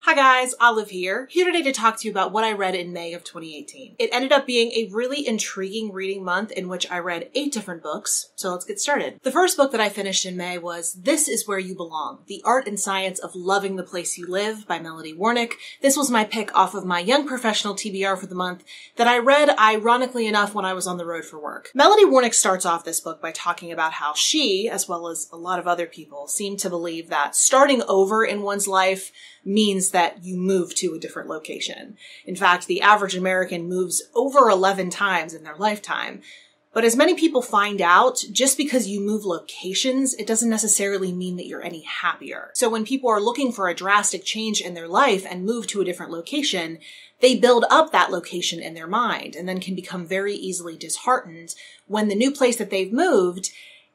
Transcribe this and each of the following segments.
Hi guys, Olive here today to talk to you about what I read in May of 2018. It ended up being a really intriguing reading month in which I read 8 different books, so let's get started. The first book that I finished in May was This Is Where You Belong, The Art and Science of Loving the Place You Live by Melody Warnick. This was my pick off of my Young Professional TBR for the month that I read, ironically enough, when I was on the road for work. Melody Warnick starts off this book by talking about how she, as well as a lot of other people, seem to believe that starting over in one's life means that you move to a different location. In fact, the average American moves over 11 times in their lifetime. But as many people find out, just because you move locations, it doesn't necessarily mean that you're any happier. So when people are looking for a drastic change in their life and move to a different location, they build up that location in their mind and then can become very easily disheartened when the new place that they've moved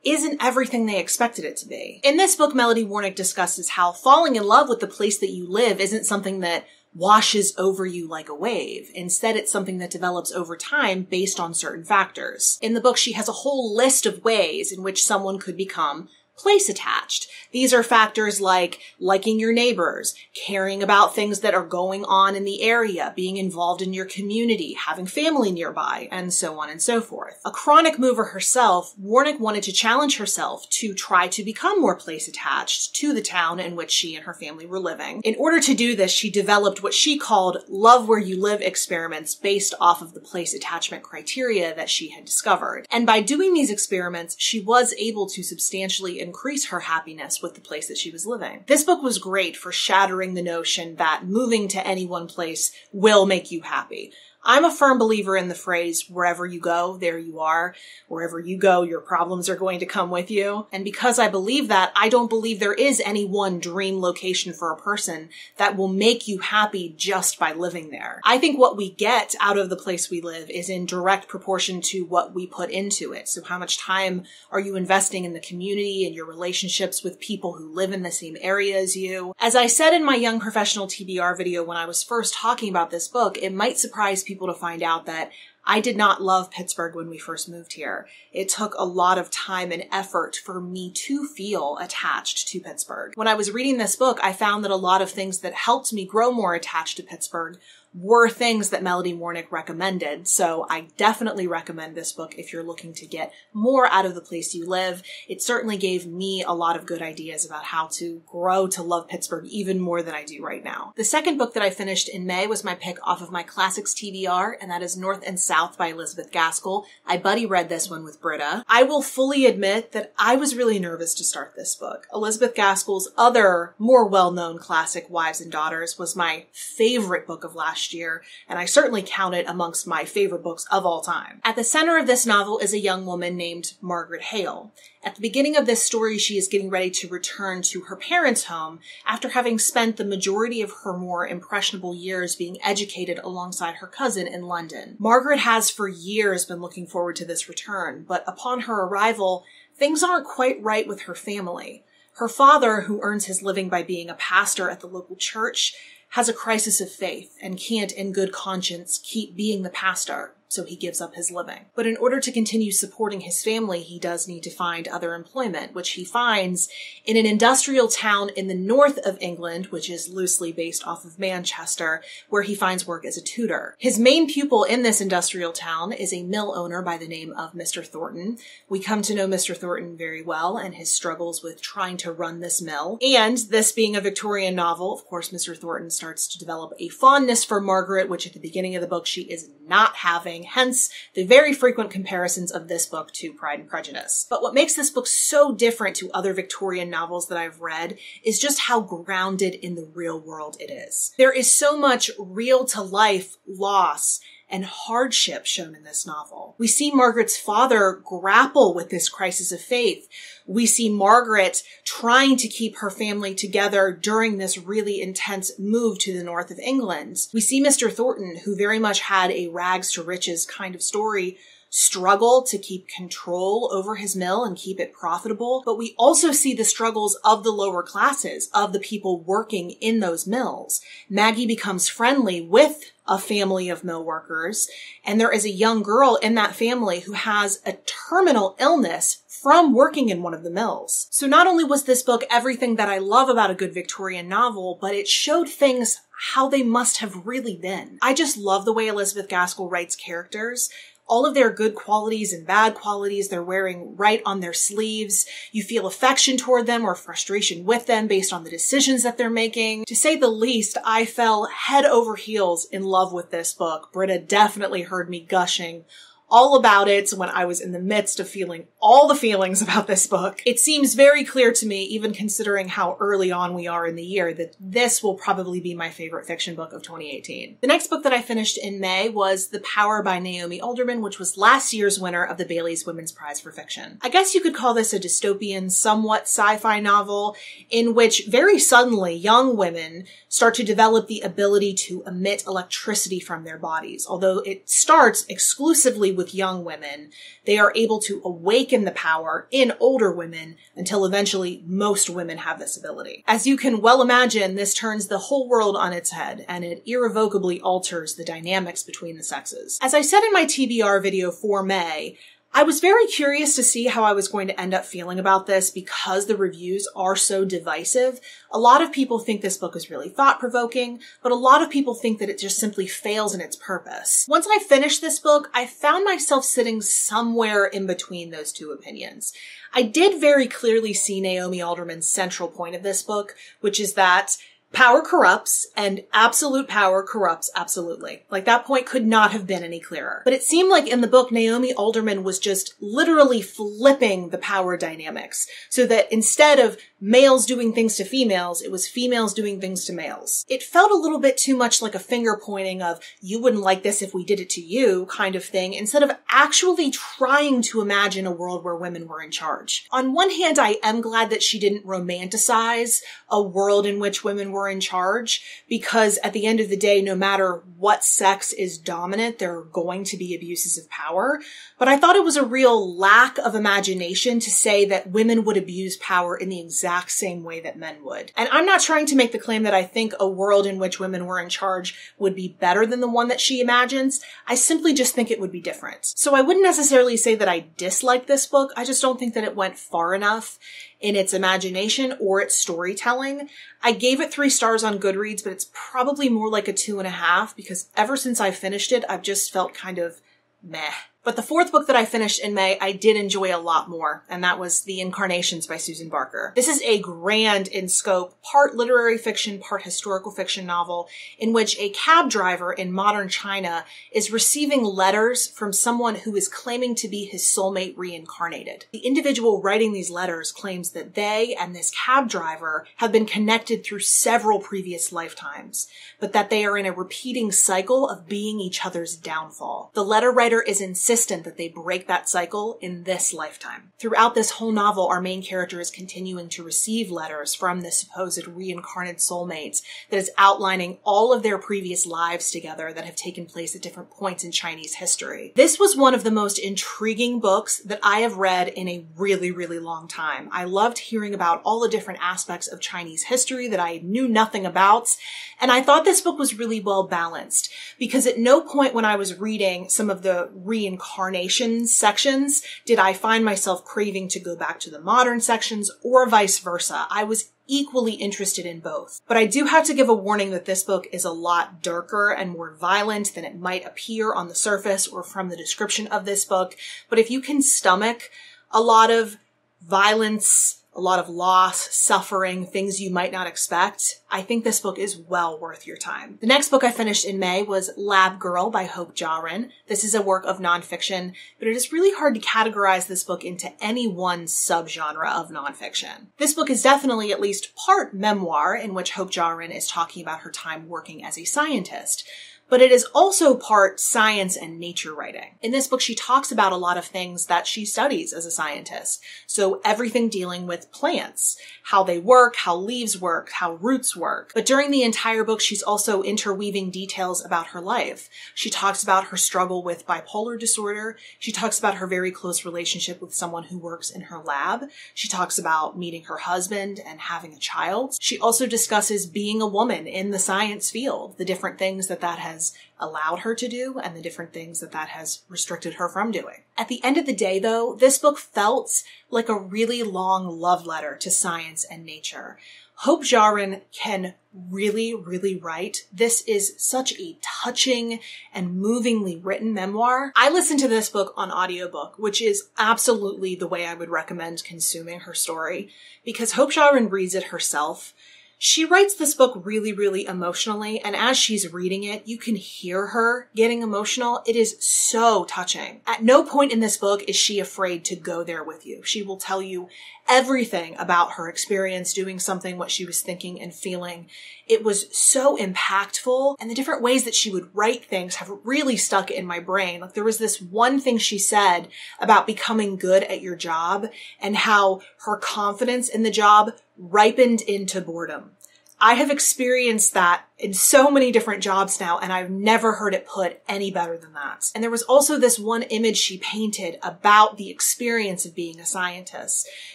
isn't everything they expected it to be. In this book, Melody Warnick discusses how falling in love with the place that you live isn't something that washes over you like a wave. Instead, it's something that develops over time based on certain factors. In the book, she has a whole list of ways in which someone could become place attached. These are factors like liking your neighbors, caring about things that are going on in the area, being involved in your community, having family nearby, and so on and so forth. A chronic mover herself, Warnick wanted to challenge herself to try to become more place attached to the town in which she and her family were living. In order to do this, she developed what she called love where you live experiments based off of the place attachment criteria that she had discovered. And by doing these experiments, she was able to substantially increase her happiness with the place that she was living. This book was great for shattering the notion that moving to any one place will make you happy. I'm a firm believer in the phrase, wherever you go, there you are. Wherever you go, your problems are going to come with you. And because I believe that, I don't believe there is any one dream location for a person that will make you happy just by living there. I think what we get out of the place we live is in direct proportion to what we put into it. So how much time are you investing in the community and your relationships with people who live in the same area as you? As I said in my Young Professional TBR video when I was first talking about this book, it might surprise people to find out that I did not love Pittsburgh when we first moved here. It took a lot of time and effort for me to feel attached to Pittsburgh. When I was reading this book, I found that a lot of things that helped me grow more attached to Pittsburgh were things that Melody Warnick recommended. So I definitely recommend this book if you're looking to get more out of the place you live. It certainly gave me a lot of good ideas about how to grow to love Pittsburgh even more than I do right now. The second book that I finished in May was my pick off of my Classics TBR, and that is North and South by Elizabeth Gaskell. I buddy read this one with Britta. I will fully admit that I was really nervous to start this book. Elizabeth Gaskell's other, more well-known classic, Wives and Daughters, was my favorite book of last year, and I certainly count it amongst my favorite books of all time. At the center of this novel is a young woman named Margaret Hale. At the beginning of this story, she is getting ready to return to her parents' home after having spent the majority of her more impressionable years being educated alongside her cousin in London. Margaret has for years been looking forward to this return, but upon her arrival, things aren't quite right with her family. Her father, who earns his living by being a pastor at the local church, has a crisis of faith and can't in good conscience keep being the pastor, so he gives up his living. But in order to continue supporting his family, he does need to find other employment, which he finds in an industrial town in the north of England, which is loosely based off of Manchester, where he finds work as a tutor. His main pupil in this industrial town is a mill owner by the name of Mr. Thornton. We come to know Mr. Thornton very well and his struggles with trying to run this mill. And this being a Victorian novel, of course, Mr. Thornton starts to develop a fondness for Margaret, which at the beginning of the book she is not having, hence the very frequent comparisons of this book to Pride and Prejudice. But what makes this book so different to other Victorian novels that I've read is just how grounded in the real world it is. There is so much real-to-life loss and hardship shown in this novel. We see Margaret's father grapple with this crisis of faith. We see Margaret trying to keep her family together during this really intense move to the north of England. We see Mr. Thornton, who very much had a rags to riches kind of story, struggle to keep control over his mill and keep it profitable. But we also see the struggles of the lower classes, of the people working in those mills. Maggie becomes friendly with a family of mill workers, and there is a young girl in that family who has a terminal illness from working in one of the mills. So not only was this book everything that I love about a good Victorian novel, but it showed things how they must have really been. I just love the way Elizabeth Gaskell writes characters. All of their good qualities and bad qualities they're wearing right on their sleeves. You feel affection toward them or frustration with them based on the decisions that they're making. To say the least, I fell head over heels in love with this book. Britta definitely heard me gushing all about it when I was in the midst of feeling all the feelings about this book. It seems very clear to me, even considering how early on we are in the year, that this will probably be my favorite fiction book of 2018. The next book that I finished in May was The Power by Naomi Alderman, which was last year's winner of the Bailey's Women's Prize for Fiction. I guess you could call this a dystopian, somewhat sci-fi novel in which very suddenly young women start to develop the ability to emit electricity from their bodies. Although it starts exclusively with young women, they are able to awaken the power in older women until eventually most women have this ability. As you can well imagine, this turns the whole world on its head, and it irrevocably alters the dynamics between the sexes. As I said in my TBR video for May, I was very curious to see how I was going to end up feeling about this because the reviews are so divisive. A lot of people think this book is really thought-provoking, but a lot of people think that it just simply fails in its purpose. Once I finished this book, I found myself sitting somewhere in between those two opinions. I did very clearly see Naomi Alderman's central point of this book, which is that power corrupts, and absolute power corrupts absolutely. Like, that point could not have been any clearer. But it seemed like in the book, Naomi Alderman was just literally flipping the power dynamics, so that instead of males doing things to females, it was females doing things to males. It felt a little bit too much like a finger pointing of, you wouldn't like this if we did it to you kind of thing, instead of actually trying to imagine a world where women were in charge. On one hand, I am glad that she didn't romanticize a world in which women were in charge, because at the end of the day, no matter what sex is dominant, there are going to be abuses of power. But I thought it was a real lack of imagination to say that women would abuse power in the exact same way that men would. And I'm not trying to make the claim that I think a world in which women were in charge would be better than the one that she imagines. I simply just think it would be different. So I wouldn't necessarily say that I dislike this book. I just don't think that it went far enough in its imagination or its storytelling. I gave it 3 stars on Goodreads, but it's probably more like a 2.5 because ever since I finished it, I've just felt kind of meh. But the 4th book that I finished in May, I did enjoy a lot more, and that was The Incarnates by Susan Barker. This is a grand in scope, part literary fiction, part historical fiction novel in which a cab driver in modern China is receiving letters from someone who is claiming to be his soulmate reincarnated. The individual writing these letters claims that they and this cab driver have been connected through several previous lifetimes, but that they are in a repeating cycle of being each other's downfall. The letter writer is insistent that they break that cycle in this lifetime. Throughout this whole novel, our main character is continuing to receive letters from this supposed reincarnated soulmates that is outlining all of their previous lives together that have taken place at different points in Chinese history. This was one of the most intriguing books that I have read in a really, really long time. I loved hearing about all the different aspects of Chinese history that I knew nothing about, and I thought this book was really well balanced because at no point when I was reading some of the reincarnation sections did I find myself craving to go back to the modern sections or vice versa. I was equally interested in both. But I do have to give a warning that this book is a lot darker and more violent than it might appear on the surface or from the description of this book. But if you can stomach a lot of violence, a lot of loss, suffering, things you might not expect, I think this book is well worth your time. The next book I finished in May was Lavagirl by Hope Jahren. This is a work of nonfiction, but it is really hard to categorize this book into any one subgenre of nonfiction. This book is definitely at least part memoir in which Hope Jahren is talking about her time working as a scientist. But it is also part science and nature writing. In this book, she talks about a lot of things that she studies as a scientist. So everything dealing with plants, how they work, how leaves work, how roots work. But during the entire book, she's also interweaving details about her life. She talks about her struggle with bipolar disorder. She talks about her very close relationship with someone who works in her lab. She talks about meeting her husband and having a child. She also discusses being a woman in the science field, the different things that has has allowed her to do and the different things that that has restricted her from doing. At the end of the day, though, this book felt like a really long love letter to science and nature. Hope Jahren can really, really write. This is such a touching and movingly written memoir. I listened to this book on audiobook, which is absolutely the way I would recommend consuming her story, because Hope Jahren reads it herself. She writes this book really, really emotionally, and as she's reading it, you can hear her getting emotional. It is so touching. At no point in this book is she afraid to go there with you. She will tell you everything about her experience doing something, what she was thinking and feeling. It was so impactful, and the different ways that she would write things have really stuck in my brain. Like there was this one thing she said about becoming good at your job and how her confidence in the job ripened into boredom. I have experienced that in so many different jobs now, and I've never heard it put any better than that. And there was also this one image she painted about the experience of being a scientist.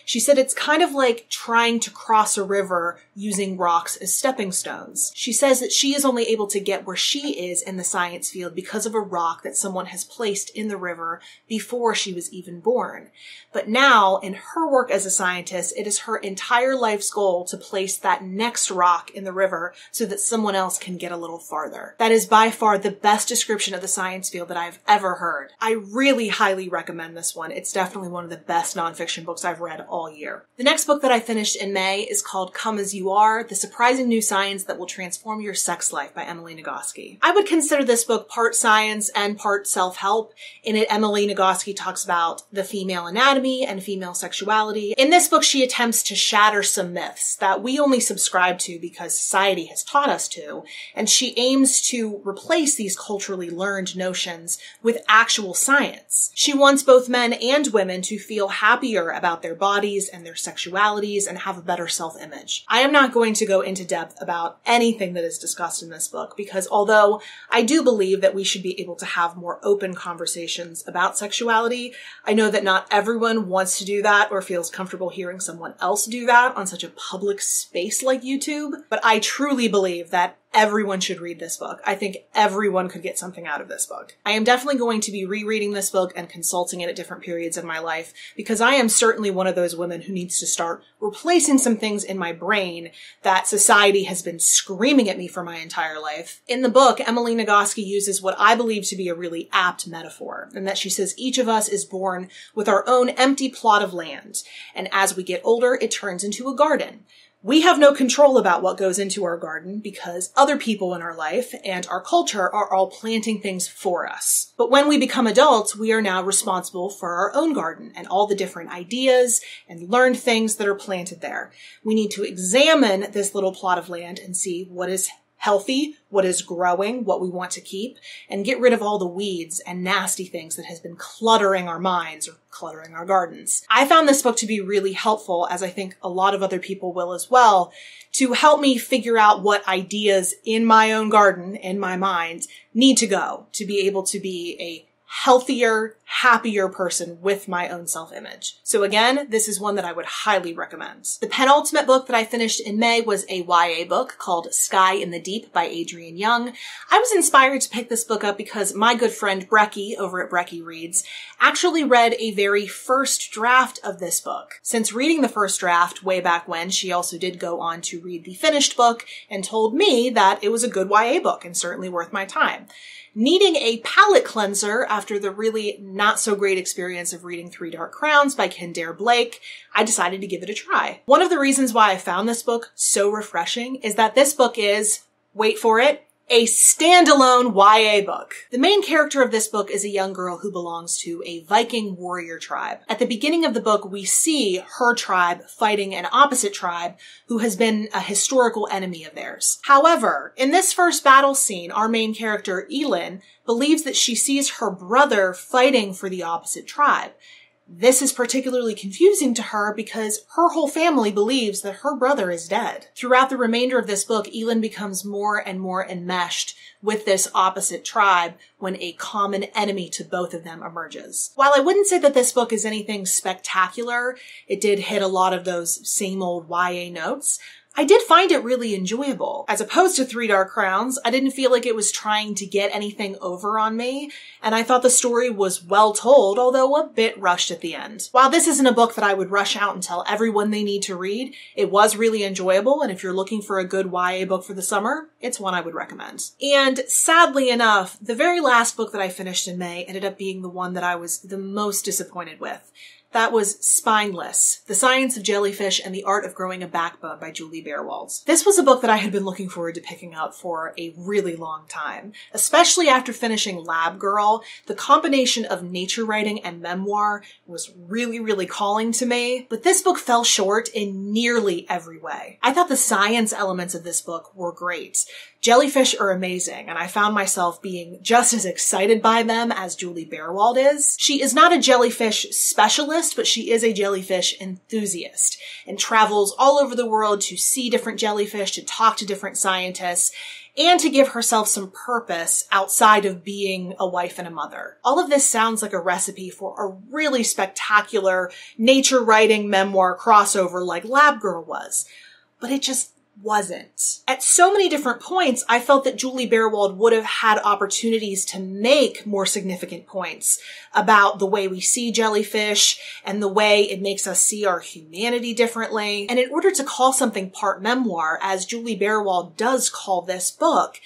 She said it's kind of like trying to cross a river using rocks as stepping stones. She says that she is only able to get where she is in the science field because of a rock that someone has placed in the river before she was even born. But now, in her work as a scientist, it is her entire life's goal to place that next rock in the river so that someone else can get a little farther. That is by far the best description of the science field that I've ever heard. I really highly recommend this one. It's definitely one of the best nonfiction books I've read all year. The next book that I finished in May is called Come As You Are, The Surprising New Science That Will Transform Your Sex Life by Emily Nagoski. I would consider this book part science and part self-help. In it, Emily Nagoski talks about the female anatomy and female sexuality. In this book, she attempts to shatter some myths that we only subscribe to because society has taught us to, and she aims to replace these culturally learned notions with actual science. She wants both men and women to feel happier about their bodies and their sexualities and have a better self-image. I am not going to go into depth about anything that is discussed in this book because although I do believe that we should be able to have more open conversations about sexuality, I know that not everyone wants to do that or feels comfortable hearing someone else do that on such a public space like YouTube, but I truly believe that everyone should read this book. I think everyone could get something out of this book. I am definitely going to be rereading this book and consulting it at different periods of my life because I am certainly one of those women who needs to start replacing some things in my brain that society has been screaming at me for my entire life. In the book, Emily Nagoski uses what I believe to be a really apt metaphor, and that she says each of us is born with our own empty plot of land, and as we get older, it turns into a garden. We have no control about what goes into our garden because other people in our life and our culture are all planting things for us. But when we become adults, we are now responsible for our own garden and all the different ideas and learned things that are planted there. We need to examine this little plot of land and see what is healthy, what is growing, what we want to keep, and get rid of all the weeds and nasty things that has been cluttering our minds or cluttering our gardens. I found this book to be really helpful, as I think a lot of other people will as well, to help me figure out what ideas in my own garden, in my mind, need to go to be able to be a healthier, happier person with my own self-image. So again, this is one that I would highly recommend. The penultimate book that I finished in May was a YA book called Sky in the Deep by Adrienne Young. I was inspired to pick this book up because my good friend Brecky over at Brecky Reads actually read a very first draft of this book. Since reading the first draft way back when, she also did go on to read the finished book and told me that it was a good YA book and certainly worth my time. Needing a palate cleanser after the really not so great experience of reading Three Dark Crowns by Kendare Blake, I decided to give it a try. One of the reasons why I found this book so refreshing is that this book is, wait for it, a standalone YA book. The main character of this book is a young girl who belongs to a Viking warrior tribe. At the beginning of the book, we see her tribe fighting an opposite tribe who has been a historical enemy of theirs. However, in this first battle scene, our main character, Elin, believes that she sees her brother fighting for the opposite tribe. This is particularly confusing to her because her whole family believes that her brother is dead. Throughout the remainder of this book, Elin becomes more and more enmeshed with this opposite tribe when a common enemy to both of them emerges. While I wouldn't say that this book is anything spectacular, it did hit a lot of those same old YA notes. I did find it really enjoyable. As opposed to Three Dark Crowns, I didn't feel like it was trying to get anything over on me, and I thought the story was well told, although a bit rushed at the end. While this isn't a book that I would rush out and tell everyone they need to read, it was really enjoyable, and if you're looking for a good YA book for the summer, it's one I would recommend. And sadly enough, the very last book that I finished in May ended up being the one that I was the most disappointed with. That was Spineless, The Science of Jellyfish and the Art of Growing a Backbone by Julie Beerwald. This was a book that I had been looking forward to picking up for a really long time. Especially after finishing Lavagirl, the combination of nature writing and memoir was really calling to me, but this book fell short in nearly every way. I thought the science elements of this book were great. Jellyfish are amazing, and I found myself being just as excited by them as Julie Beerwald is. She is not a jellyfish specialist, but she is a jellyfish enthusiast and travels all over the world to see different jellyfish, to talk to different scientists, and to give herself some purpose outside of being a wife and a mother. All of this sounds like a recipe for a really spectacular nature writing memoir crossover like Lavagirl was, but it just wasn't. At so many different points, I felt that Julie Beerwald would have had opportunities to make more significant points about the way we see jellyfish and the way it makes us see our humanity differently. And in order to call something part memoir, as Julie Beerwald does call this book,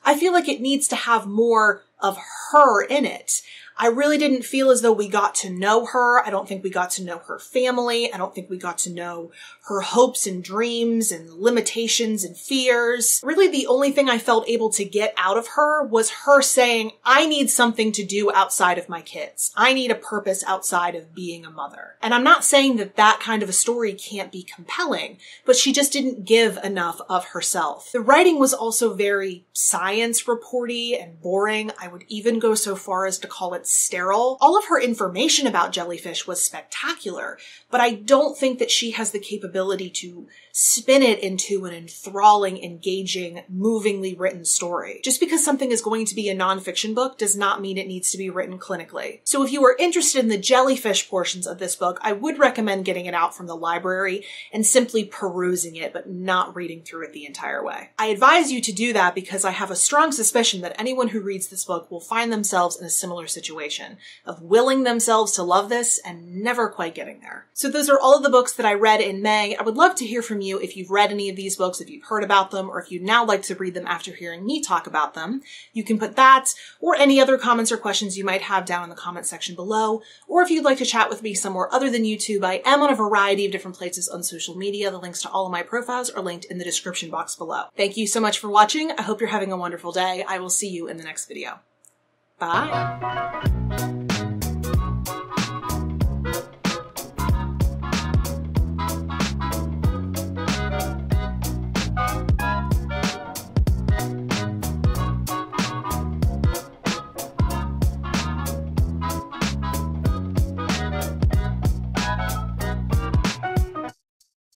I feel like it needs to have more of her in it. I really didn't feel as though we got to know her. I don't think we got to know her family. I don't think we got to know her hopes and dreams and limitations and fears. Really, the only thing I felt able to get out of her was her saying, I need something to do outside of my kids. I need a purpose outside of being a mother. And I'm not saying that that kind of a story can't be compelling, but she just didn't give enough of herself. The writing was also very science reporty and boring. I would even go so far as to call it sterile. All of her information about jellyfish was spectacular, but I don't think that she has the capability to spin it into an enthralling, engaging, movingly written story. Just because something is going to be a nonfiction book does not mean it needs to be written clinically. So if you are interested in the jellyfish portions of this book, I would recommend getting it out from the library and simply perusing it, but not reading through it the entire way. I advise you to do that because I have a strong suspicion that anyone who reads this book will find themselves in a similar situation of willing themselves to love this and never quite getting there. So those are all of the books that I read in May. I would love to hear from you if you've read any of these books, if you've heard about them, or if you'd now like to read them after hearing me talk about them. You can put that or any other comments or questions you might have down in the comment section below. Or if you'd like to chat with me somewhere other than YouTube, I am on a variety of different places on social media. The links to all of my profiles are linked in the description box below. Thank you so much for watching. I hope you're having a wonderful day. I will see you in the next video. Bye.